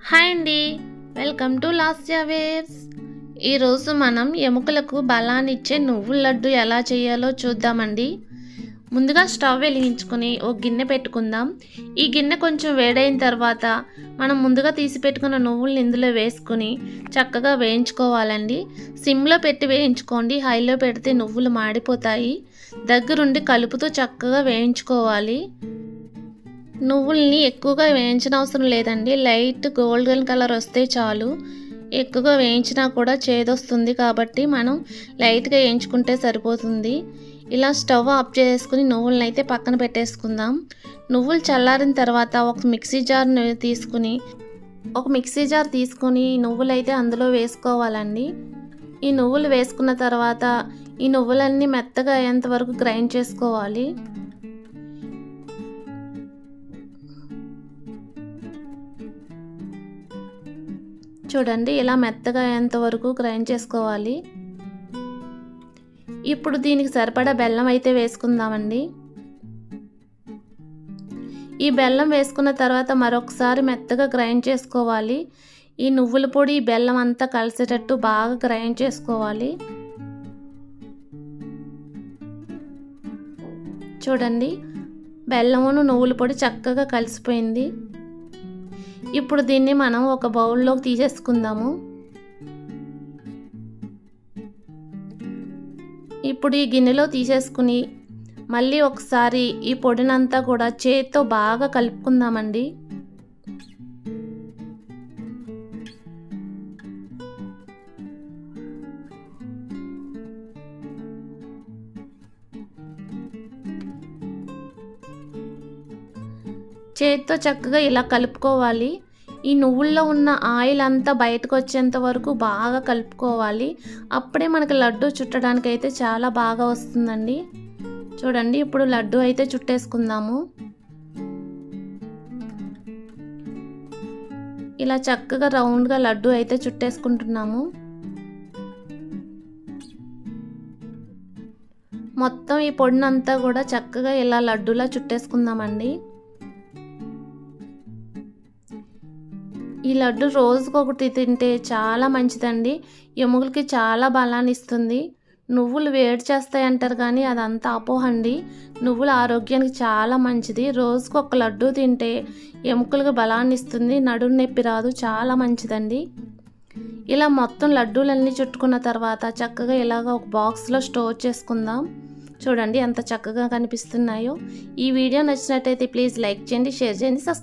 Hi అండి, welcome to Lasya waves. ఈరోజు మనం ఎముకలకు బలాన్ని ఇచ్చే నువ్వుల లడ్డు ఎలా చేయాలో చూద్దామండి. ముందుగా స్టవ్ వెలిగించుకొని ఒక గిన్నె పెట్టుకుందాం. ఈ గిన్నె కొంచెం వేడైన తర్వాత మనం ముందుగా తీసి పెట్టుకున్న నువ్వులను ఇందులో వేసుకుని చక్కగా వేయించుకోవాలండి. సిమ్లో పెట్టి వేయించుకోండి, హైలో పెడితే నువ్వులు మాడిపోతాయి. దగ్గరుండి కలుపుతూ చక్కగా వేయించుకోవాలి. నువ్వుల్ని ఎక్కువగా వేయించిన అవసరం లేదండి, లైట్ గోల్డెన్ కలర్ వస్తే చాలు. ఎక్కువగా వేయించినా కూడా చేదొస్తుంది కాబట్టి మనం లైట్గా వేయించుకుంటే సరిపోతుంది. ఇలా స్టవ్ ఆఫ్ చేసుకుని నువ్వులను అయితే పక్కన పెట్టేసుకుందాం. నువ్వులు చల్లారిన తర్వాత ఒక మిక్సీ జార్ తీసుకుని నువ్వులైతే అందులో వేసుకోవాలండి. ఈ నువ్వులు వేసుకున్న తర్వాత ఈ నువ్వులన్నీ మెత్తగా అయ్యేంత వరకు గ్రైండ్ చేసుకోవాలి. చూడండి, ఇలా మెత్తగా అయ్యేంత వరకు గ్రైండ్ చేసుకోవాలి. ఇప్పుడు దీనికి సరిపడా బెల్లం అయితే వేసుకుందామండి. ఈ బెల్లం వేసుకున్న తర్వాత మరొకసారి మెత్తగా గ్రైండ్ చేసుకోవాలి. ఈ నువ్వుల పొడి బెల్లం అంతా కలిసేటట్టు బాగా గ్రైండ్ చేసుకోవాలి. చూడండి, బెల్లమును నువ్వుల పొడి చక్కగా కలిసిపోయింది. ఇప్పుడు దీన్ని మనం ఒక బౌల్లోకి తీసేసుకుందాము. ఇప్పుడు ఈ గిన్నెలో తీసేసుకుని మళ్ళీ ఒకసారి ఈ పొడినంతా కూడా చేత్తో బాగా కలుపుకుందామండి. చేత్తో చక్కగా ఇలా కలుపుకోవాలి. ఈ నువ్వుల్లో ఉన్న ఆయిల్ అంతా బయటకు వచ్చేంత వరకు బాగా కలుపుకోవాలి. అప్పుడే మనకి లడ్డు చుట్టడానికి అయితే చాలా బాగా వస్తుందండి. చూడండి, ఇప్పుడు లడ్డు అయితే చుట్టేసుకుందాము. ఇలా చక్కగా రౌండ్గా లడ్డు అయితే చుట్టేసుకుంటున్నాము. మొత్తం ఈ పొడినంతా కూడా చక్కగా ఇలా లడ్డూలా చుట్టేసుకుందామండి. ఈ లడ్డు రోజుకొకటి తింటే చాలా మంచిదండి. ఎముకలకి చాలా బలాన్ని ఇస్తుంది. నువ్వులు వేడి చేస్తాయి అంటారు కానీ అదంతా అపోహండి. నువ్వులు ఆరోగ్యానికి చాలా మంచిది. రోజుకు ఒక లడ్డు తింటే ఎముకలకు బలాన్ని ఇస్తుంది, నడుము నొప్పి రాదు, చాలా మంచిదండి. ఇలా మొత్తం లడ్డూలన్నీ చుట్టుకున్న తర్వాత చక్కగా ఇలాగ ఒక బాక్స్లో స్టోర్ చేసుకుందాం. చూడండి ఎంత చక్కగా కనిపిస్తున్నాయో. ఈ వీడియో నచ్చినట్టయితే ప్లీజ్ లైక్ చేయండి, షేర్ చేయండి, సబ్స్క్రైబ్